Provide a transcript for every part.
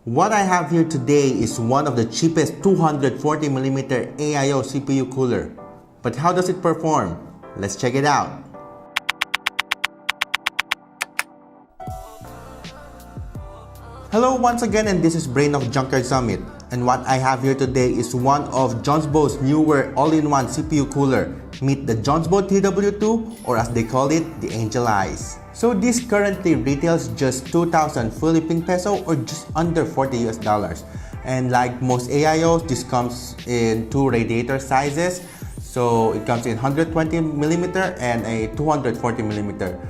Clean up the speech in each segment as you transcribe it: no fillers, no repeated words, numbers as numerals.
What I have here today is one of the cheapest 240mm AIO CPU cooler. But how does it perform? Let's check it out. Hello once again, and this is Brain of Junkyard Summit. And what I have here today is one of Jonsbo's newer all-in-one CPU cooler. Meet the Jonsbo TW2, or as they call it, the Angel Eyes. So this currently retails just 2,000 Philippine peso or just under $40 US. And like most AIOs, this comes in two radiator sizes. So it comes in 120mm and a 240mm.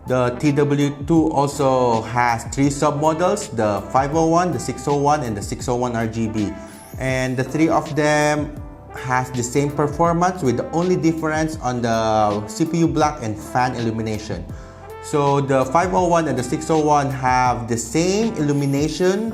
The TW2 also has three sub-models, the 501, the 601, and the 601 RGB. And the three of them has the same performance, with the only difference on the CPU block and fan illumination. So the 501 and the 601 have the same illumination,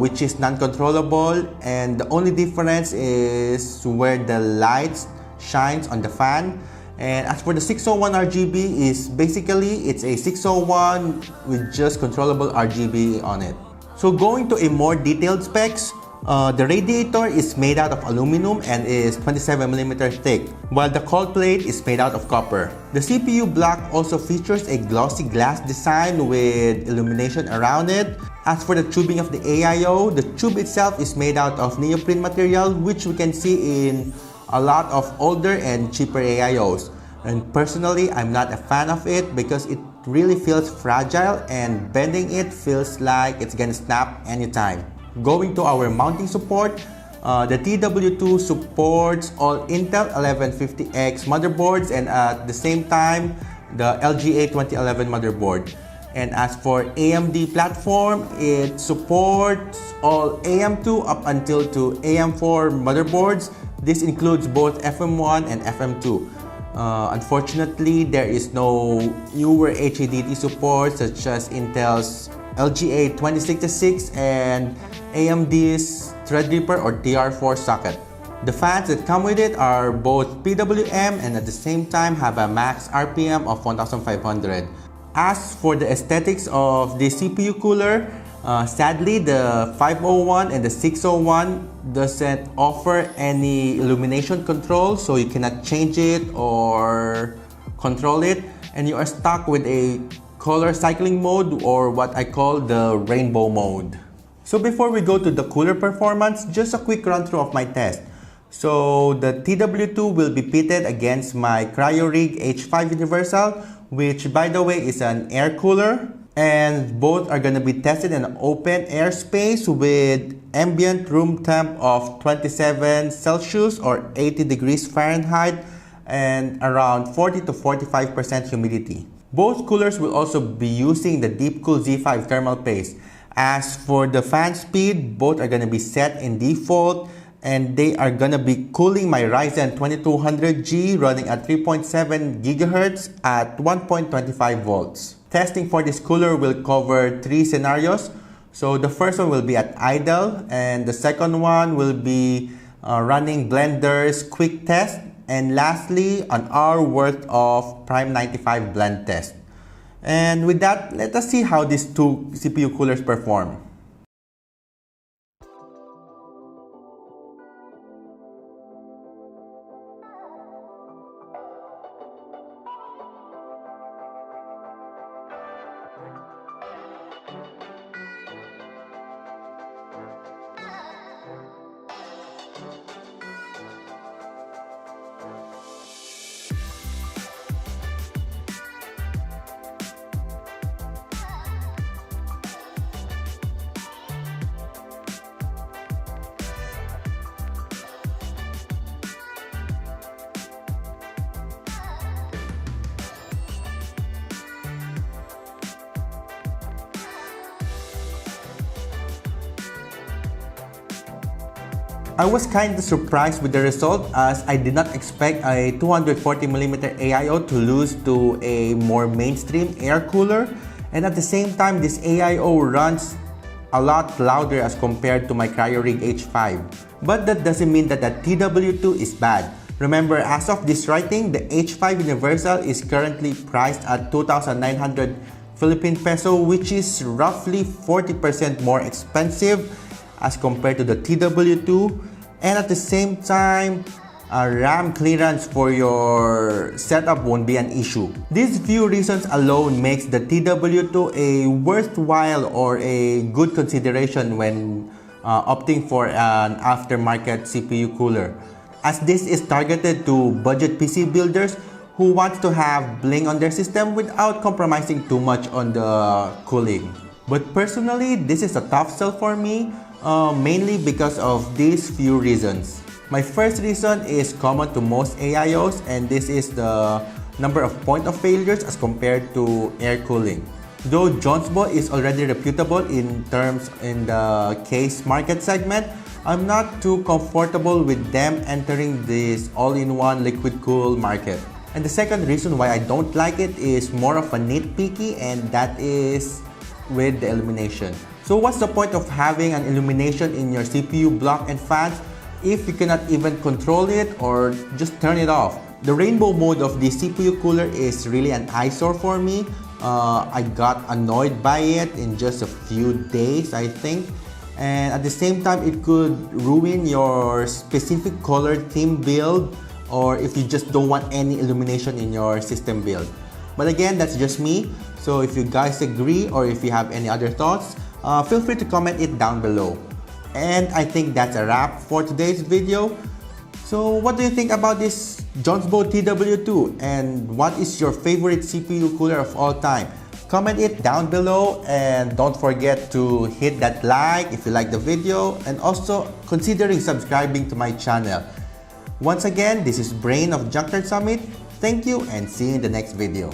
which is non-controllable, and the only difference is where the lights shines on the fan. And as for the 601 RGB, is basically it's a 601 with just controllable RGB on it. So going to a more detailed specs, the radiator is made out of aluminum and is 27mm thick, while the cold plate is made out of copper. The CPU block also features a glossy glass design with illumination around it. As for the tubing of the AIO, the tube itself is made out of neoprene material, which we can see in a lot of older and cheaper AIOs. And personally, I'm not a fan of it because it really feels fragile, and bending it feels like it's gonna snap anytime. Going to our mounting support, the TW2 supports all Intel 1150X motherboards, and at the same time the LGA 2011 motherboard. And as for AMD platform, it supports all AM2 up until to AM4 motherboards. This includes both FM1 and FM2. Unfortunately, there is no newer HADT support such as Intel's LGA 2066 and AMD's Threadripper or DR4 socket. The fans that come with it are both PWM and at the same time have a max RPM of 1500. As for the aesthetics of the CPU cooler, sadly the 501 and the 601 doesn't offer any illumination control, so you cannot change it or control it, and you are stuck with a color cycling mode, or what I call the rainbow mode. So before we go to the cooler performance, just a quick run through of my test. So the TW2 will be pitted against my CryoRig H5 Universal, which by the way is an air cooler, and both are going to be tested in an open air space with ambient room temp of 27 Celsius or 80 degrees Fahrenheit and around 40 to 45% humidity. Both coolers will also be using the Deepcool Z5 thermal paste. As for the fan speed, both are going to be set in default, and they are going to be cooling my Ryzen 2200G running at 3.7 GHz at 1.25 volts. Testing for this cooler will cover three scenarios. So the first one will be at idle, and the second one will be running Blender's quick test, and lastly an hour worth of Prime 95 blend test. And with that, let us see how these two CPU coolers perform. I was kinda surprised with the result, as I did not expect a 240mm AIO to lose to a more mainstream air cooler, and at the same time this AIO runs a lot louder as compared to my CryoRig H5. But that doesn't mean that the TW2 is bad. Remember, as of this writing, the H5 Universal is currently priced at 2,950 Philippine peso, which is roughly 40% more expensive as compared to the TW2, and at the same time, RAM clearance for your setup won't be an issue. These few reasons alone makes the TW2 a worthwhile or a good consideration when opting for an aftermarket CPU cooler, as this is targeted to budget PC builders who want to have bling on their system without compromising too much on the cooling. But personally, this is a tough sell for me, mainly because of these few reasons. My first reason is common to most AIOs, and this is the number of point of failures as compared to air cooling. Though Jonsbo is already reputable in the case market segment, I'm not too comfortable with them entering this all-in-one liquid cool market. And the second reason why I don't like it is more of a nitpicky, and that is with the illumination. So what's the point of having an illumination in your CPU block and fans if you cannot even control it or just turn it off? The rainbow mode of the CPU cooler is really an eyesore for me. I got annoyed by it in just a few days, I think. And at the same time, it could ruin your specific color theme build, or if you just don't want any illumination in your system build. But again, that's just me. So if you guys agree or if you have any other thoughts, feel free to comment it down below. And I think that's a wrap for today's video. So what do you think about this Jonsbo TW2, and what is your favorite CPU cooler of all time? Comment it down below, and don't forget to hit that like if you like the video, and also considering subscribing to my channel. Once again, this is Brain of Junkyard Summit. Thank you and see you in the next video.